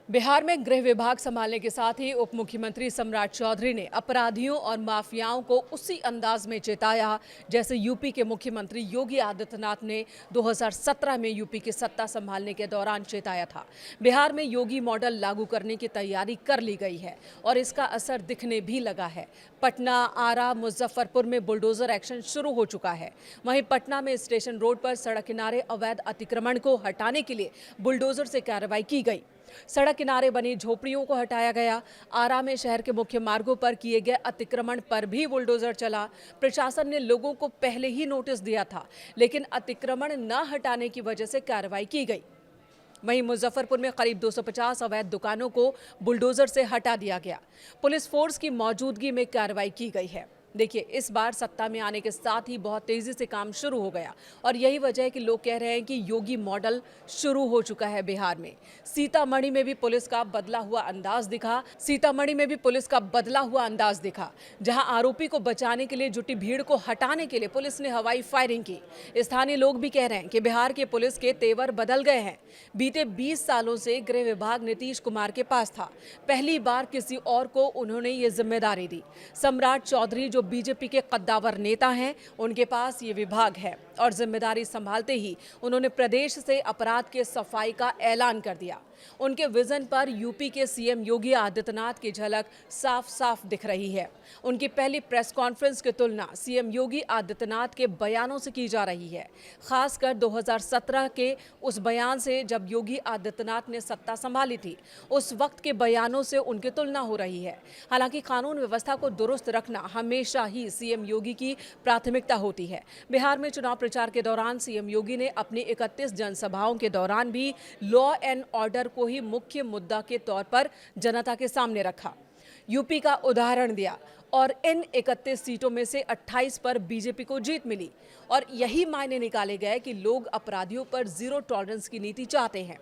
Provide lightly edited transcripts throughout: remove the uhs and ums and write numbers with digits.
बिहार में गृह विभाग संभालने के साथ ही उप मुख्यमंत्री सम्राट चौधरी ने अपराधियों और माफियाओं को उसी अंदाज में चेताया जैसे यूपी के मुख्यमंत्री योगी आदित्यनाथ ने 2017 में यूपी की सत्ता संभालने के दौरान चेताया था। बिहार में योगी मॉडल लागू करने की तैयारी कर ली गई है और इसका असर दिखने भी लगा है। पटना, आरा, मुजफ्फरपुर में बुलडोजर एक्शन शुरू हो चुका है। वहीं पटना में स्टेशन रोड पर सड़क किनारे अवैध अतिक्रमण को हटाने के लिए बुलडोजर से कार्रवाई की गई। सड़क किनारे बनी झोपड़ियों को हटाया गया। आरा में शहर के मुख्य मार्गों पर किए गए अतिक्रमण पर भी बुलडोजर चला। प्रशासन ने लोगों को पहले ही नोटिस दिया था, लेकिन अतिक्रमण न हटाने की वजह से कार्रवाई की गई। वहीं मुजफ्फरपुर में करीब 250 अवैध दुकानों को बुलडोजर से हटा दिया गया। पुलिस फोर्स की मौजूदगी में कार्रवाई की गई है। देखिए, इस बार सत्ता में आने के साथ ही बहुत तेजी से काम शुरू हो गया और यही वजह है कि लोग कह रहे हैं कि योगी मॉडल शुरू हो चुका है बिहार में। सीतामढ़ी में भी पुलिस का बदला हुआ अंदाज दिखा। जहां आरोपी को बचाने के लिए जुटी भीड़ को हटाने के लिए पुलिस ने हवाई फायरिंग की। स्थानीय लोग भी कह रहे हैं कि बिहार के पुलिस के तेवर बदल गए हैं। बीते 20 सालों से गृह विभाग नीतीश कुमार के पास था। पहली बार किसी और को उन्होंने ये जिम्मेदारी दी। सम्राट चौधरी जो बीजेपी के कद्दावर नेता हैं, उनके पास ये विभाग है और जिम्मेदारी संभालते ही उन्होंने प्रदेश से अपराध के सफाई का ऐलान कर दिया। उनके विजन पर यूपी के सीएम योगी आदित्यनाथ की झलक साफ साफ दिख रही है। उनकी पहली प्रेस कॉन्फ्रेंस की तुलना सीएम योगी आदित्यनाथ के बयानों से की जा रही है, खासकर 2017 के उस बयान से जब योगी आदित्यनाथ ने सत्ता संभाली थी। उस वक्त के बयानों से उनकी तुलना हो रही है। हालांकि कानून व्यवस्था को दुरुस्त रखना हमेशा ही सीएम योगी की प्राथमिकता होती है। बिहार में चुनाव प्रचार के दौरान सीएम योगी ने अपनी 31 जनसभाओं के दौरान भी लॉ एंड ऑर्डर को ही मुख्य मुद्दा के तौर पर जनता के सामने रखा। यूपी का उदाहरण दिया और इन 31 सीटों में से 28 पर बीजेपी को जीत मिली और यही मायने निकाले गए कि लोग अपराधियों पर जीरो टॉलरेंस की नीति चाहते हैं।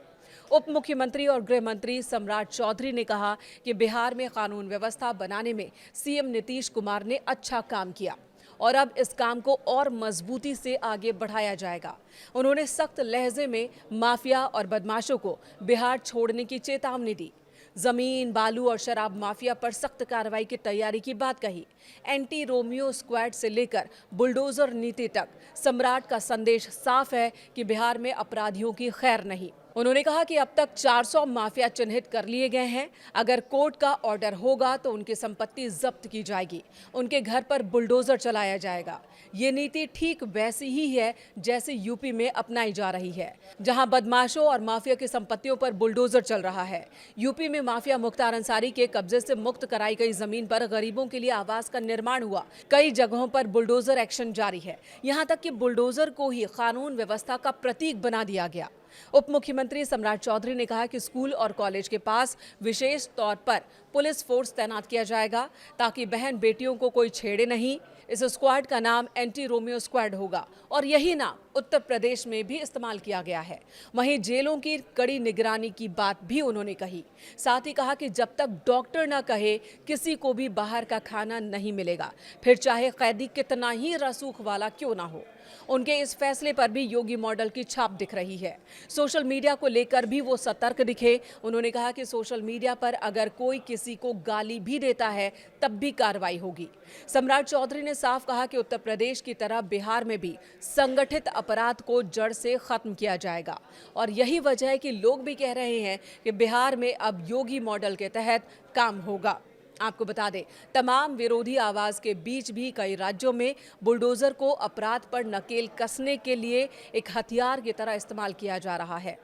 उप मुख्यमंत्री और गृह मंत्री सम्राट चौधरी ने कहा कि बिहार में कानून व्यवस्था बनाने में सीएम नीतीश कुमार ने अच्छा काम किया और अब इस काम को और मजबूती से आगे बढ़ाया जाएगा। उन्होंने सख्त लहजे में माफिया और बदमाशों को बिहार छोड़ने की चेतावनी दी। जमीन, बालू और शराब माफिया पर सख्त कार्रवाई की तैयारी की बात कही। एंटी रोमियो स्क्वाड से लेकर बुलडोजर नीति तक सम्राट का संदेश साफ है कि बिहार में अपराधियों की खैर नहीं। उन्होंने कहा कि अब तक 400 माफिया चिन्हित कर लिए गए हैं। अगर कोर्ट का ऑर्डर होगा तो उनकी संपत्ति जब्त की जाएगी, उनके घर पर बुलडोजर चलाया जाएगा। ये नीति ठीक वैसी ही है जैसे यूपी में अपनाई जा रही है, जहां बदमाशों और माफिया की संपत्तियों पर बुलडोजर चल रहा है। यूपी में माफिया मुख्तार अंसारी के कब्जे से मुक्त कराई गई जमीन पर गरीबों के लिए आवास का निर्माण हुआ। कई जगहों पर बुलडोजर एक्शन जारी है। यहां तक कि बुलडोजर को ही कानून व्यवस्था का प्रतीक बना दिया गया। उप मुख्यमंत्री सम्राट चौधरी ने कहा कि स्कूल और कॉलेज के पास विशेष तौर पर पुलिस फोर्स तैनात किया जाएगा ताकि बहन बेटियों को कोई छेड़े नहीं। इस स्क्वाड का नाम एंटी रोमियो स्क्वाड होगा और यही नाम उत्तर प्रदेश में भी इस्तेमाल किया गया है। वहीं जेलों की कड़ी निगरानी की बात भी उन्होंने कही। साथ ही कहा कि जब तक डॉक्टर न कहे किसी को भी बाहर का खाना नहीं मिलेगा, फिर चाहे कैदी कितना ही रसूख वाला क्यों ना हो। उनके इस फैसले पर भी योगी मॉडल की छाप दिख रही है। सोशल मीडिया को लेकर भी वो सतर्क दिखे। उन्होंने कहा कि सोशल मीडिया पर अगर कोई किसी को गाली भी देता है तब भी कार्रवाई होगी। सम्राट चौधरी ने साफ कहा कि उत्तर प्रदेश की तरह बिहार में भी संगठित अपराध को जड़ से खत्म किया जाएगा और यही वजह है कि लोग भी कह रहे हैं कि बिहार में अब योगी मॉडल के तहत काम होगा। आपको बता दें, तमाम विरोधी आवाज के बीच भी कई राज्यों में बुलडोजर को अपराध पर नकेल कसने के लिए एक हथियार की तरह इस्तेमाल किया जा रहा है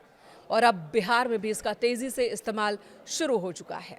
और अब बिहार में भी इसका तेजी से इस्तेमाल शुरू हो चुका है।